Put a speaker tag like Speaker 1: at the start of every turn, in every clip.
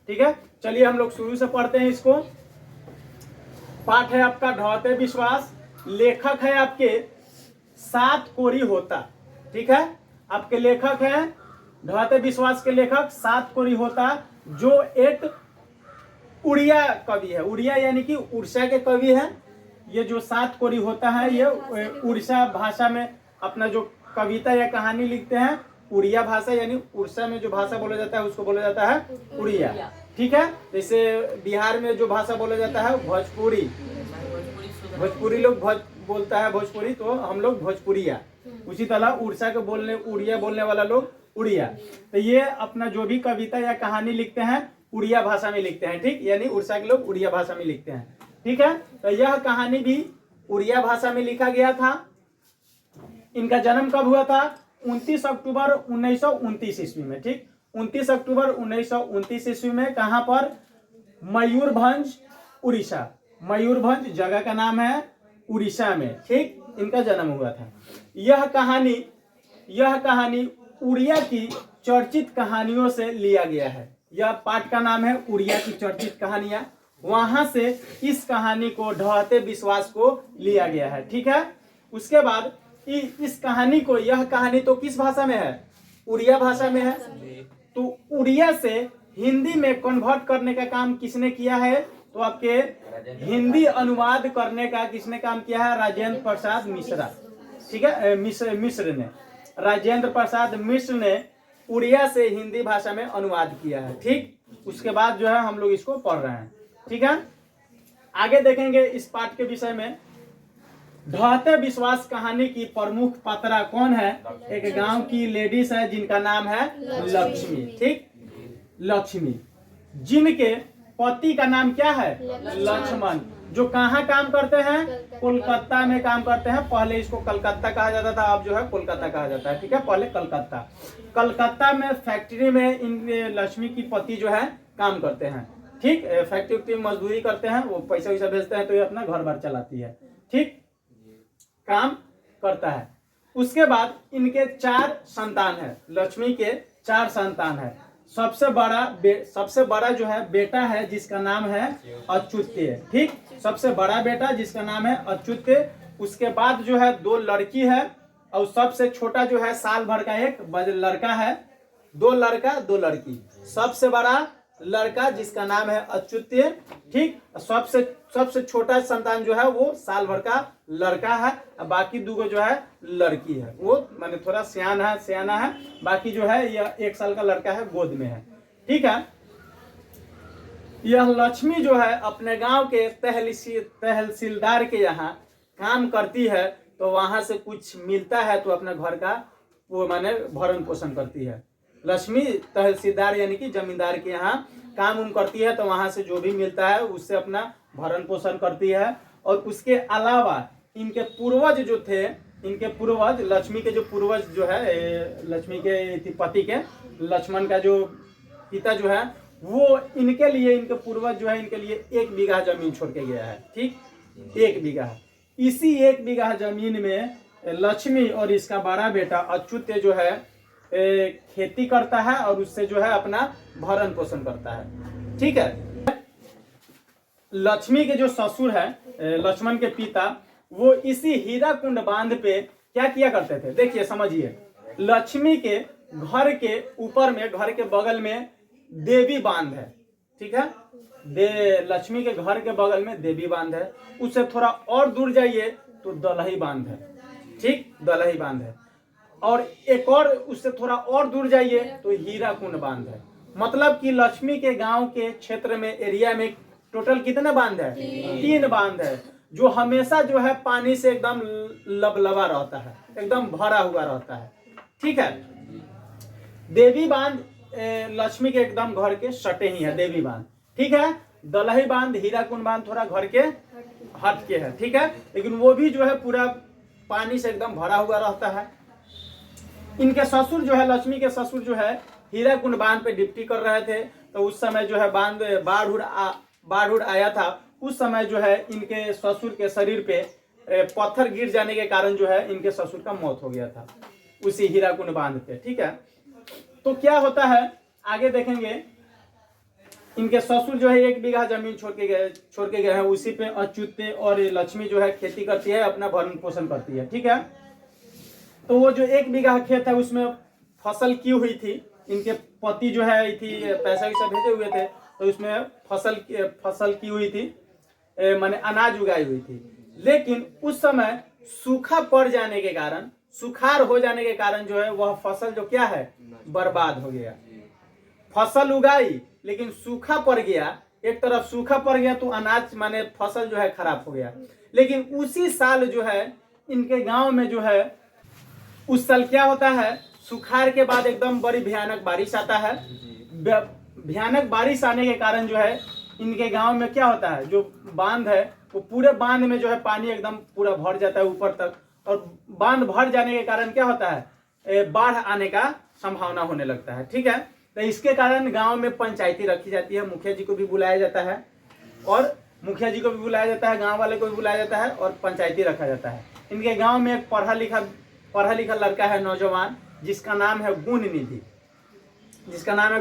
Speaker 1: ठीक है, चलिए हम लोग शुरू से पढ़ते हैं इसको। पाठ है आपका ढहते विश्वास, लेखक है आपके सात कोरी होता। ठीक है, आपके लेखक हैं ढहते विश्वास के लेखक सात कोरी होता, जो एक उड़िया कवि है। उड़िया यानी कि उड़ीसा के कवि हैं। ये जो सात कोरी होता है ये उड़ीसा भाषा में अपना जो कविता या कहानी लिखते हैं। उड़िया भाषा यानी उड़ीसा में जो भाषा बोला जाता है उसको बोला जाता है उड़िया। ठीक है, जैसे बिहार में जो भाषा बोला जाता है भोजपुरी, भोजपुरी लोग बोलता है भोजपुरी, तो हम लोग भोजपुरिया। उसी तरह उड़ीसा के उड़िया बोलने वाला लोग उड़िया। तो ये अपना जो भी कविता या कहानी लिखते हैं उड़िया भाषा में लिखते हैं। ठीक, यानी उड़ीसा के लोग उड़िया भाषा में लिखते हैं। ठीक है, तो यह कहानी भी उड़िया भाषा में लिखा गया था। इनका जन्म कब हुआ था? 29 अक्टूबर 1929 ईस्वी में। ठीक, 29 अक्टूबर 1929 ईस्वी में। कहां पर? मयूरभंज उड़ीसा। मयूरभंज जगह का नाम है, उड़ीसा में। ठीक, इनका जन्म हुआ था। यह कहानी उड़िया की चर्चित कहानियों से लिया गया है। यह पाठ का नाम है उड़िया की चर्चित कहानियां। वहां से इस कहानी को ढहते विश्वास को लिया गया है। ठीक है, उसके बाद इस कहानी को, यह कहानी तो किस भाषा में है? उड़िया भाषा में है। तो उड़िया से हिंदी में कन्वर्ट करने का काम किसने किया है? तो आपके हिंदी अनुवाद करने का किसने काम किया है? राजेंद्र प्रसाद मिश्रा। ठीक है, मिश्र ने, राजेंद्र प्रसाद मिश्र ने उड़िया से हिंदी भाषा में अनुवाद किया है। ठीक, उसके बाद जो है हम लोग इसको पढ़ रहे हैं। ठीक है, आगे देखेंगे इस पाठ के विषय में। ढहते विश्वास कहानी की प्रमुख पात्रा कौन है? एक गांव की लेडीज है जिनका नाम है लक्ष्मी। ठीक, लक्ष्मी, जिनके पति का नाम क्या है? लक्ष्मण, जो कहाँ काम करते हैं? कोलकाता में काम करते हैं। पहले इसको कलकत्ता कहा जाता था, अब जो है कोलकाता कहा जाता है। ठीक है, पहले कलकत्ता में फैक्ट्री में इन लक्ष्मी की पति जो है काम करते हैं। ठीक, फैक्ट्री में मजदूरी करते हैं, वो पैसा वैसा भेजते हैं तो ये अपना घर बार चलाती है। ठीक, काम करता है। उसके बाद इनके 4 संतान है। लक्ष्मी के 4 संतान है। सबसे बड़ा जो है बेटा है जिसका नाम है अच्युत्य। ठीक, सबसे बड़ा बेटा जिसका नाम है अच्युत्य। उसके बाद जो है 2 लड़की है, और सबसे छोटा जो है साल भर का एक लड़का है। 2 लड़का 2 लड़की। सबसे बड़ा लड़का जिसका नाम है अच्युत्य। ठीक, सबसे छोटा संतान जो है वो साल भर का लड़का है, बाकी 2 जो है लड़की है। वो माने थोड़ा सियाना है। बाकी जो है यह 1 साल का लड़का है, गोद में है। ठीक है, यह लक्ष्मी जो है अपने गांव के तहसीलदार के यहाँ काम करती है, तो वहां से कुछ मिलता है तो अपने घर का वो माने भरण पोषण करती है। लक्ष्मी तहसीलदार यानी कि जमींदार के यहाँ काम करती है, तो वहां से जो भी मिलता है उससे अपना भरण पोषण करती है। और उसके अलावा इनके पूर्वज जो थे, इनके पूर्वज लक्ष्मी के जो पूर्वज जो है, लक्ष्मी के पति के लक्ष्मण का जो पिता जो है वो इनके लिए, इनके पूर्वज जो है इनके लिए 1 बीघा जमीन छोड़ के गया है। ठीक, 1 बीघा। इसी 1 बीघा जमीन में लक्ष्मी और इसका बड़ा बेटा अच्युत्य जो है खेती करता है और उससे जो है अपना भरण पोषण करता है। ठीक है, लक्ष्मी के जो ससुर है, लक्ष्मण के पिता, वो इसी हीराकुंड बांध पे क्या किया करते थे? देखिए समझिए, लक्ष्मी के घर के ऊपर में, घर के बगल में देवी बांध है। ठीक है, लक्ष्मी के घर के बगल में देवी बांध है। उससे थोड़ा और दूर जाइए तो दलही बांध है। ठीक, दलही बांध है। और एक और उससे थोड़ा और दूर जाइए तो हीराकुंड बांध है। मतलब कि लक्ष्मी के गांव के क्षेत्र में, एरिया में टोटल कितने बांध है? 3 बांध है, जो हमेशा जो है पानी से एकदम लबलबा रहता है, एकदम भरा हुआ रहता है। ठीक है, देवी बांध लक्ष्मी के एकदम घर के सटे ही है, देवी बांध। ठीक है, दलही बांध, हीराकुंड बांध थोड़ा घर के हट के है। ठीक है, लेकिन वो भी जो है पूरा पानी से एकदम भरा हुआ रहता है। इनके ससुर जो है, लक्ष्मी के ससुर जो है हीराकुंड बांध पे ड्यूटी कर रहे थे, तो उस समय जो है बाढ़ आया था। उस समय जो है इनके ससुर के शरीर पे पत्थर गिर जाने के कारण जो है इनके ससुर का मौत हो गया था उसी हीराकुंड बांध पे। ठीक है, तो क्या होता है आगे देखेंगे। इनके ससुर जो है 1 बीघा जमीन छोड़ के गए हैं, उसी पे अच्युत और लक्ष्मी जो है खेती करती है, अपना भरण पोषण करती है। ठीक है, तो वो जो 1 बीघा खेत है उसमें फसल की हुई थी, इनके पति जो है पैसा वैसा भेजे हुए थे, तो उसमें फसल की हुई थी, माने अनाज उगाई हुई थी। लेकिन उस समय सूखा पड़ जाने के कारण, सुखाड़ हो जाने के कारण जो है वह फसल जो क्या है बर्बाद हो गया। फसल उगाई लेकिन सूखा पड़ गया, एक तरफ सूखा पड़ गया तो अनाज माने फसल जो है खराब हो गया। लेकिन उसी साल जो है इनके गांव में जो है उस साल क्या होता है, सुखाड़ के बाद एकदम बड़ी भयानक बारिश आता है। भयानक बारिश आने के कारण जो है इनके गांव में क्या होता है, जो बांध है वो पूरे बांध में जो है पानी एकदम पूरा भर जाता है ऊपर तक, और बांध भर जाने के कारण क्या होता है, बाढ़ आने का संभावना होने लगता है। ठीक है, तो इसके कारण गांव में पंचायती रखी जाती है, मुखिया जी को भी बुलाया जाता है, और मुखिया जी को भी बुलाया जाता है, गांव वाले को भी बुलाया जाता है, और पंचायती रखा जाता है। इनके गांव में एक पढ़ा लिखा लड़का है, नौजवान, जिसका नाम है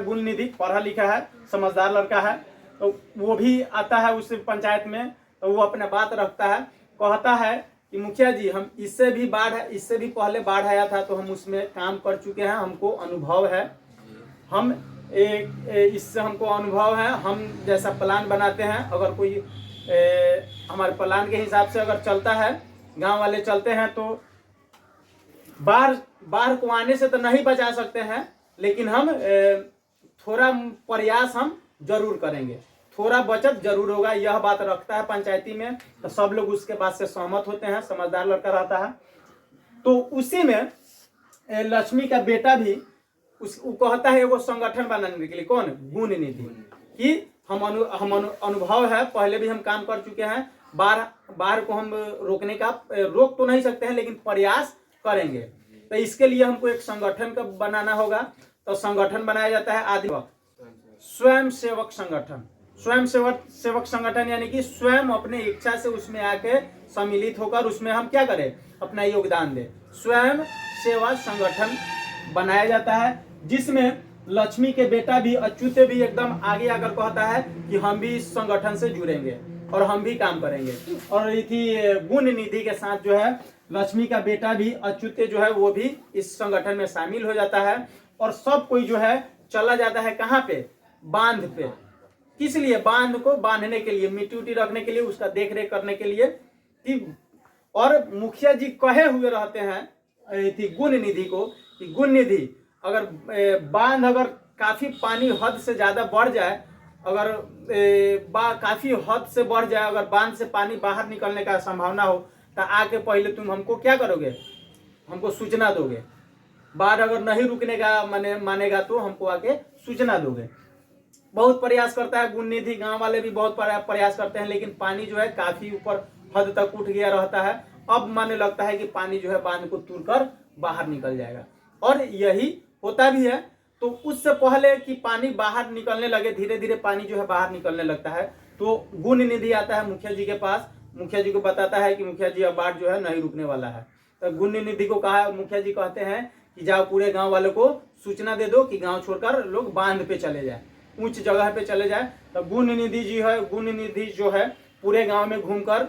Speaker 1: गुण निधि, पढ़ा लिखा है, समझदार लड़का है। तो वो भी आता है उस पंचायत में, तो वो अपने बात रखता है, कहता है कि मुखिया जी हम इससे भी पहले बाढ़ आया था, तो हम उसमें काम कर चुके हैं, हमको अनुभव है, इससे हमको अनुभव है। हम जैसा प्लान बनाते हैं, अगर कोई हमारे प्लान के हिसाब से अगर चलता है, गांव वाले चलते हैं, तो बाढ़ को आने से तो नहीं बचा सकते हैं, लेकिन हम थोड़ा प्रयास हम जरूर करेंगे, थोड़ा बचत जरूर होगा, यह बात रखता है पंचायती में। तो सब लोग उसके बात से सहमत होते हैं, समझदार लड़का रहता है। तो उसी में लक्ष्मी का बेटा भी वो कहता है एगो संगठन बनाने के लिए, कौन, गुण निधि, कि हम अनुभव है, पहले भी हम काम कर चुके हैं, बाढ़ को हम रोकने का रोक तो नहीं सकते हैं, लेकिन प्रयास करेंगे। तो इसके लिए हमको एक संगठन का बनाना होगा। तो संगठन बनाया जाता है स्वयं सेवक संगठन, यानी कि स्वयं अपने इच्छा से उसमें आके सम्मिलित होकर उसमें हम क्या करें, अपना योगदान दें। स्वयं सेवा संगठन बनाया जाता है, जिसमें लक्ष्मी के बेटा भी अच्युत भी एकदम आगे आकर कहता है कि हम भी इस संगठन से जुड़ेंगे और हम भी काम करेंगे। और गुण निधि के साथ जो है लक्ष्मी का बेटा भी अच्युत जो है वो भी इस संगठन में शामिल हो जाता है, और सब कोई जो है चला जाता है कहाँ पे, बांध पे। किस लिए, बांध को बांधने के लिए, मिट्टी उट्टी रखने के लिए, उसका देख रेख करने के लिए। और मुखिया जी कहे हुए रहते हैं गुण निधि को कि गुण निधि अगर बांध अगर काफी पानी हद से ज्यादा बढ़ जाए, अगर काफी हद से बढ़ जाए, अगर बांध से पानी बाहर निकलने का संभावना हो, तो आके पहले तुम हमको क्या करोगे, हमको सूचना दोगे। बाढ़ अगर नहीं रुकने का मानेगा तो हमको आके सूचना दोगे। बहुत प्रयास करता है गुण निधि, गांव वाले भी बहुत प्रयास करते हैं, लेकिन पानी जो है काफी ऊपर हद तक उठ गया रहता है। अब माने लगता है कि पानी जो है बांध को तोड़कर बाहर निकल जाएगा, और यही होता भी है। तो उससे पहले कि पानी बाहर निकलने लगे, धीरे धीरे पानी जो है बाहर निकलने लगता है, तो गुण निधि आता है मुखिया जी के पास, मुखिया जी को बताता है कि मुखिया जी अब बाढ़ जो है नहीं रुकने वाला है। तो गुण निधि को कहा, मुखिया जी कहते हैं कि जाओ पूरे गांव वालों को सूचना दे दो कि गांव छोड़कर लोग बांध पे चले जाए, ऊंच जगह पे चले जाए। तो गुण निधि जो है पूरे गांव में घूमकर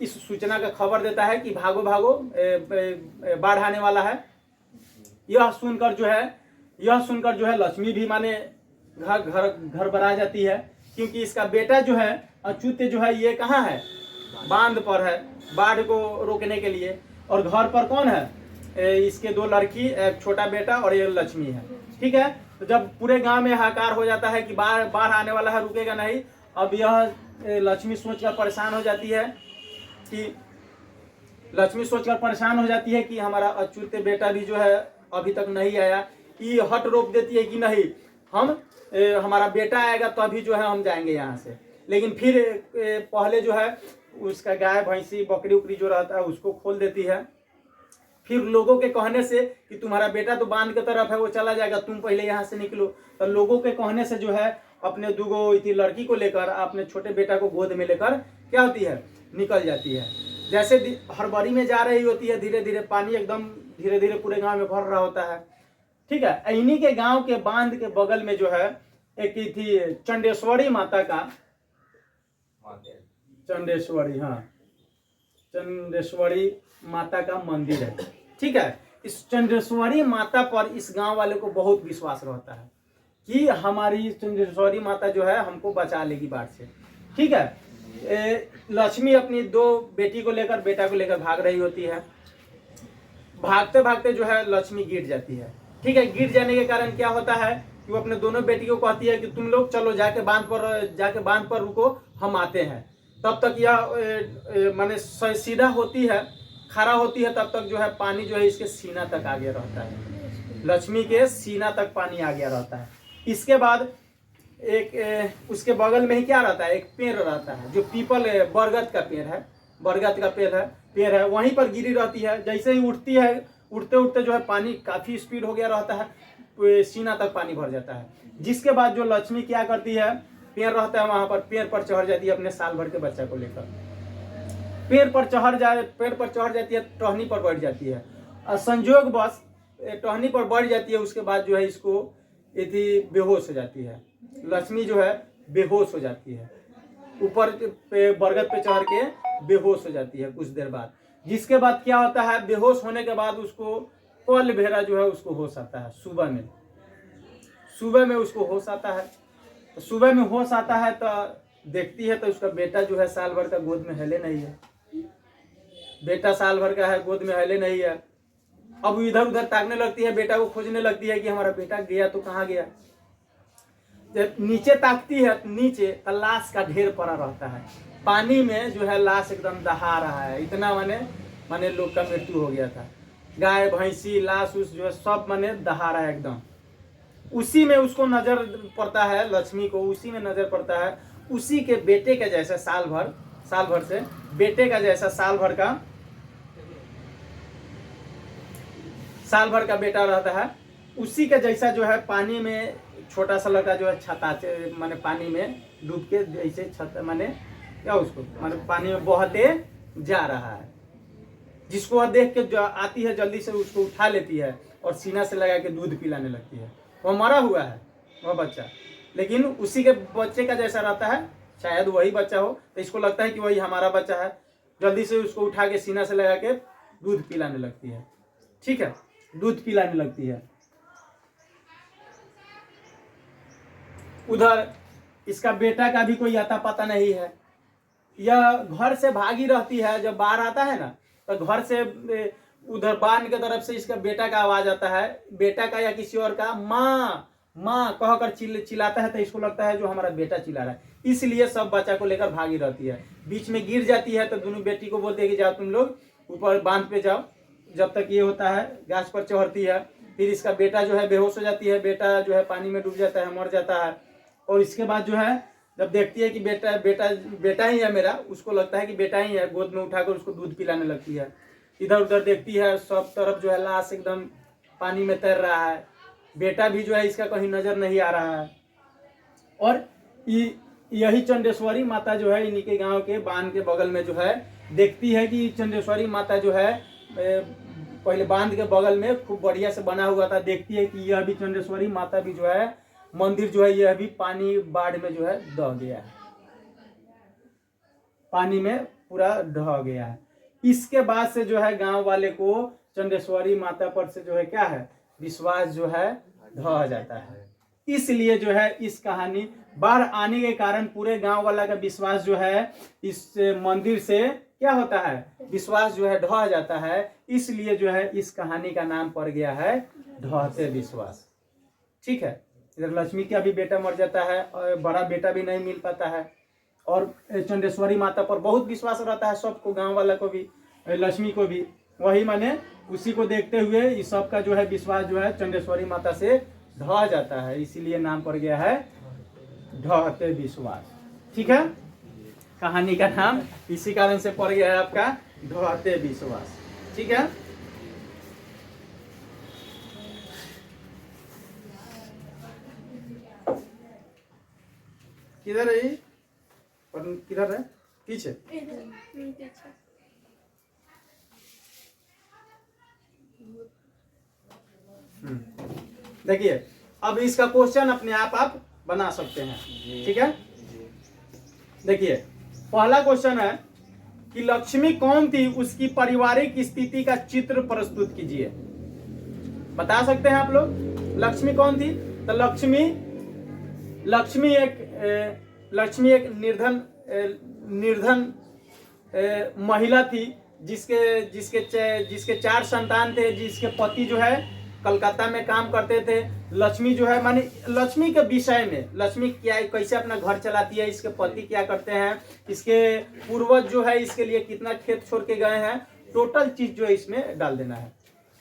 Speaker 1: इस सूचना का खबर देता है कि भागो भागो, बाढ़ आने वाला है। यह सुनकर जो है लक्ष्मी भी माने घर बरा जाती है, क्योंकि इसका बेटा जो है अच्युत जो है ये कहाँ है, बांध पर है बाढ़ को रोकने के लिए। और घर पर कौन है, इसके 2 लड़की, एक छोटा बेटा और ये लक्ष्मी है। ठीक है, तो जब पूरे गांव में हाहाकार हो जाता है कि बाढ़ आने वाला है, रुकेगा नहीं, अब यह लक्ष्मी सोचकर परेशान हो जाती है कि हमारा अच्युत बेटा भी जो है अभी तक नहीं आया। ये हट रोक देती है कि नहीं, हमारा बेटा आएगा तो अभी जो है हम जाएंगे यहाँ से। लेकिन फिर पहले जो है उसका गाय भैंसी बकरी उकरी जो रहता है उसको खोल देती है। फिर लोगों के कहने से कि तुम्हारा बेटा तो बांध की तरफ है, वो चला जाएगा, तुम पहले यहाँ से निकलो। तो लोगों के कहने से जो है अपने 2 लड़की को लेकर, अपने छोटे बेटा को गोद में लेकर क्या होती है, निकल जाती है। जैसे हड़बड़ी में जा रही होती है, धीरे धीरे पानी एकदम धीरे धीरे पूरे गांव में भर रहा होता है। ठीक है, इन्हीं के गांव के बांध के बगल में जो है एक ही थी चंडेश्वरी माता का, चंडेश्वरी, हाँ, चंडेश्वरी माता का मंदिर है। ठीक है, इस चंडेश्वरी माता पर इस गांव वाले को बहुत विश्वास रहता है कि हमारी चंडेश्वरी माता जो है हमको बचा लेगी बाढ़ से। ठीक है, लक्ष्मी अपनी 2 बेटी को लेकर, बेटा को लेकर भाग रही होती है। भागते भागते जो है लक्ष्मी गिर जाती है। ठीक है, गिर जाने के कारण क्या होता है कि वो अपने दोनों बेटी को कहती है कि तुम लोग चलो जाके बांध पर रुको, हम आते हैं। तब तक यह माने सीधा होती है, खड़ा होती है, तब तक जो है पानी जो है इसके सीना तक आ गया रहता है, लक्ष्मी के सीना तक पानी आ गया रहता है। इसके बाद उसके बगल में ही क्या रहता है, एक पेड़ रहता है जो पीपल बरगद का पेड़ है, बरगद का पेड़ है, वहीं पर गिरी रहती है। जैसे ही उठती है, उठते उठते जो है पानी काफी स्पीड हो गया रहता है, तो सीना तक पानी भर जाता है। जिसके बाद जो लक्ष्मी क्या करती है, पेड़ रहता है वहां पर, पेड़ पर चढ़ जाती है अपने साल भर के बच्चा को लेकर। पेड़ पर चढ़ जाती है, टहनी पर बैठ जाती है, और संजोग बस टहनी पर बैठ जाती है। उसके बाद जो है इसको यदि बेहोश हो जाती है, लक्ष्मी जो है बेहोश हो जाती है, ऊपर पे बरगद पे चढ़ के बेहोश हो जाती है कुछ देर बाद। जिसके बाद क्या होता है, बेहोश होने के बाद उसको पल भेरा जो है उसको होश आता है, सुबह में उसको होश आता है। तो सुबह में होश आता है तो देखती है तो उसका बेटा जो है साल भर का गोद में हिले नहीं है, बेटा साल भर का है, गोद में हिले नहीं है। अब इधर उधर ताकने लगती है, बेटा को खोजने लगती है कि हमारा बेटा गया तो कहाँ गया। जब नीचे ताकती है, नीचे तो लाश का ढेर पड़ा रहता है, पानी में जो है लाश एकदम दहा रहा है। इतना माने लोग का मृत्यु हो गया था, गाय भैंसी लाश उस जो है सब माने दहा रहा है एकदम। उसी में उसको नजर पड़ता है, लक्ष्मी को उसी में नजर पड़ता है, उसी के बेटे के जैसे साल भर से बेटे का जैसा साल भर का बेटा रहता है, उसी का जैसा जो है पानी में छोटा सा लड़का जो है छता माने पानी में डूब के जैसे छत माने क्या उसको माने पानी में बहते जा रहा है। जिसको वह देख के जो आती है जल्दी से उसको उठा लेती है और सीना से लगा के दूध पिलाने लगती है। वह मरा हुआ है वह बच्चा, लेकिन उसी के बच्चे का जैसा रहता है, शायद वही बच्चा हो, तो इसको लगता है कि वही हमारा बच्चा है। जल्दी से उसको उठा के सीना से लगा के दूध पिलाने लगती है। ठीक है, दूध पिलाने लगती है। उधर इसका बेटा का भी कोई आता पता नहीं है, यह घर से भागी रहती है। जब बाहर आता है ना तो घर से उधर बांध के तरफ से इसका बेटा का आवाज आता है, बेटा का या किसी और का, माँ माँ कहकर चिल्लाता है, तो इसको लगता है जो हमारा बेटा चिल्ला रहा है, इसलिए सब बच्चा को लेकर भागी रहती है। बीच में गिर जाती है तो दोनों बेटी को बोलती है कि जाओ तुम लोग ऊपर बांध पे जाओ। जब तक ये होता है गाछ पर चढ़ती है, फिर इसका बेटा जो है बेहोश हो जाती है, बेटा जो है पानी में डूब जाता है, मर जाता है। और इसके बाद जो है जब देखती है कि बेटा ही है मेरा, उसको लगता है कि बेटा ही है, गोद में उठाकर उसको दूध पिलाने लगती है। इधर उधर देखती है, सब तरफ जो है लाश एकदम पानी में तैर रहा है, बेटा भी जो है इसका कहीं नजर नहीं आ रहा है। और यही चंडेश्वरी माता जो है इन्हीं के गांव के बांध के बगल में जो है देखती है कि चंडेश्वरी माता जो है पहले बांध के बगल में खूब बढ़िया से बना हुआ था। देखती है कि यह भी चंडेश्वरी माता भी जो है मंदिर जो है यह भी पानी बाढ़ में जो है दह गया है, पानी में पूरा ढह गया है। इसके बाद से जो है गांव वाले को चंडेश्वरी माता पर से जो है क्या है विश्वास जो है ढह जाता है। इसलिए जो है इस कहानी बाढ़ आने के कारण पूरे गांव वाला का विश्वास जो है इस मंदिर से क्या होता है विश्वास जो है ढह जाता है। इसलिए जो है इस कहानी का नाम पड़ गया है ढहते विश्वास। ठीक है, इधर लक्ष्मी का भी बेटा मर जाता है और बड़ा बेटा भी नहीं मिल पाता है, और चंडेश्वरी माता पर बहुत विश्वास रहता है सबको, गांव वाला को भी लक्ष्मी को भी। वही माने उसी को देखते हुए इस सब का जो है विश्वास जो है चंडेश्वरी माता से ढह जाता है, इसीलिए नाम पड़ गया है ढहते विश्वास। ठीक है, कहानी का नाम इसी कारण से पड़ गया है आपका ढहते विश्वास। ठीक है, किधर है ये? किधर है? पीछे। देखिए अब इसका क्वेश्चन अपने आप बना सकते हैं। ठीक है, देखिए पहला क्वेश्चन है कि लक्ष्मी कौन थी, उसकी पारिवारिक स्थिति का चित्र प्रस्तुत कीजिए। बता सकते हैं आप लोग लक्ष्मी कौन थी? तो लक्ष्मी एक निर्धन महिला थी, जिसके 4 संतान थे, जिसके पति जो है कलकत्ता में काम करते थे। लक्ष्मी जो है माने लक्ष्मी के विषय में, लक्ष्मी क्या कैसे अपना घर चलाती है, इसके पति क्या करते हैं, इसके पूर्वज जो है इसके लिए कितना खेत छोड़ के गए हैं, टोटल चीज जो है इसमें डाल देना है।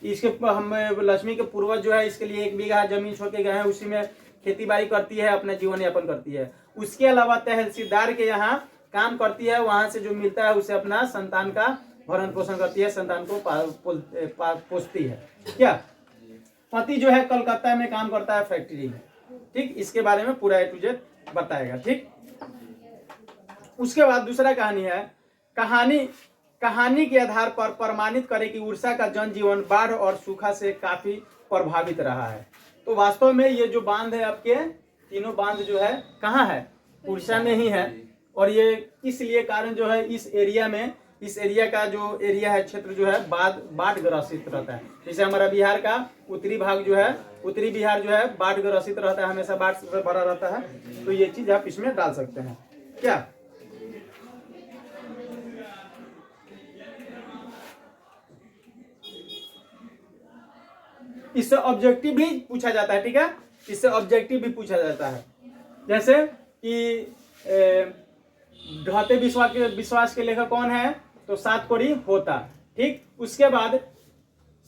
Speaker 1: इसके हम लक्ष्मी के पूर्वज जो है इसके लिए 1 बीघा जमीन छोड़ के गए हैं, उसी में खेती बाड़ी करती है, अपना जीवन यापन करती है। उसके अलावा तहसीलदार के यहाँ काम करती है, वहां से जो मिलता है उसे अपना संतान का भरण पोषण करती है, संतान को पोषती है। क्या पति जो है कलकत्ता में काम करता है फैक्ट्री में। ठीक, इसके बारे में पूरा A to Z बताएगा। ठीक, उसके बाद दूसरा कहानी है, कहानी के आधार पर प्रमाणित करें कि उड़ीसा का जनजीवन बाढ़ और सूखा से काफी प्रभावित रहा है। तो वास्तव में ये जो बांध है, आपके तीनों बांध जो है कहाँ है? उड़ीसा में ही है। और ये इसलिए कारण जो है इस एरिया का जो एरिया है, क्षेत्र जो है बाढ़ ग्रसित रहता है। जैसे हमारा बिहार का उत्तरी भाग जो है, उत्तरी बिहार जो है बाढ़ ग्रसित रहता है, हमेशा बाढ़ से भरा रहता है। तो ये चीज आप इसमें डाल सकते हैं। क्या इससे ऑब्जेक्टिव भी पूछा जाता है। ठीक है, इससे ऑब्जेक्टिव भी पूछा जाता है, जैसे कि ढहते विश्वास के लेखक कौन है? तो सातकोरी होता। ठीक, उसके बाद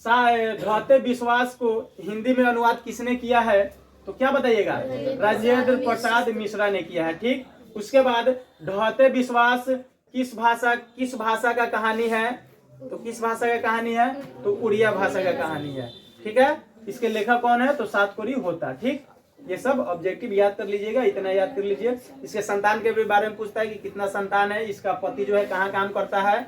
Speaker 1: ढहते विश्वास को हिंदी में अनुवाद किसने किया है? तो क्या बताइएगा? राजेंद्र प्रसाद मिश्रा ने किया है। ठीक, उसके बाद ढहते विश्वास किस भाषा का कहानी है? तो किस भाषा का कहानी है? तो उड़िया भाषा का कहानी है। ठीक है, इसके लेखक कौन है? तो सातकोरी होता। ठीक, ये सब ऑब्जेक्टिव याद कर लीजिएगा, इतना याद कर लीजिए। इसके संतान के बारे में पूछता है कि कितना संतान है, इसका पति जो है कहाँ काम करता है।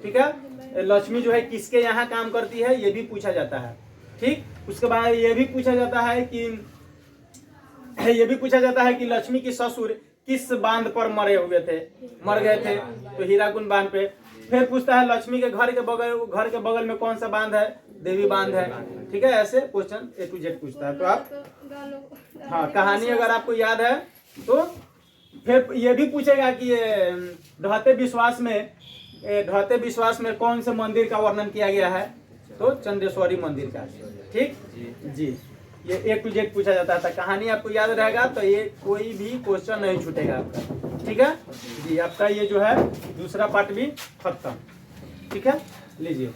Speaker 1: ठीक है, लक्ष्मी जो है किसके यहाँ काम करती है, ये भी पूछा जाता है। ठीक, उसके बाद ये भी पूछा जाता है कि लक्ष्मी की ससुर किस बांध पर मर गए थे? तो हीराकुंड बांध पे। फिर पूछता है लक्ष्मी के घर के बगल में कौन सा बांध है? देवी बांध है। ठीक है, ऐसे क्वेश्चन A to Z पूछता है। तो आप कहानी अगर आपको याद है तो फिर ये भी पूछेगा कि ढहते विश्वास में कौन से मंदिर का वर्णन किया गया है? तो चंदेश्वरी मंदिर का। ठीक जी, ये A to Z पूछा जाता था। कहानी आपको याद रहेगा तो ये कोई भी क्वेश्चन नहीं छूटेगा आपका। ठीक है जी, आपका ये जो है दूसरा पार्ट भी खत्म। ठीक है, लीजिए।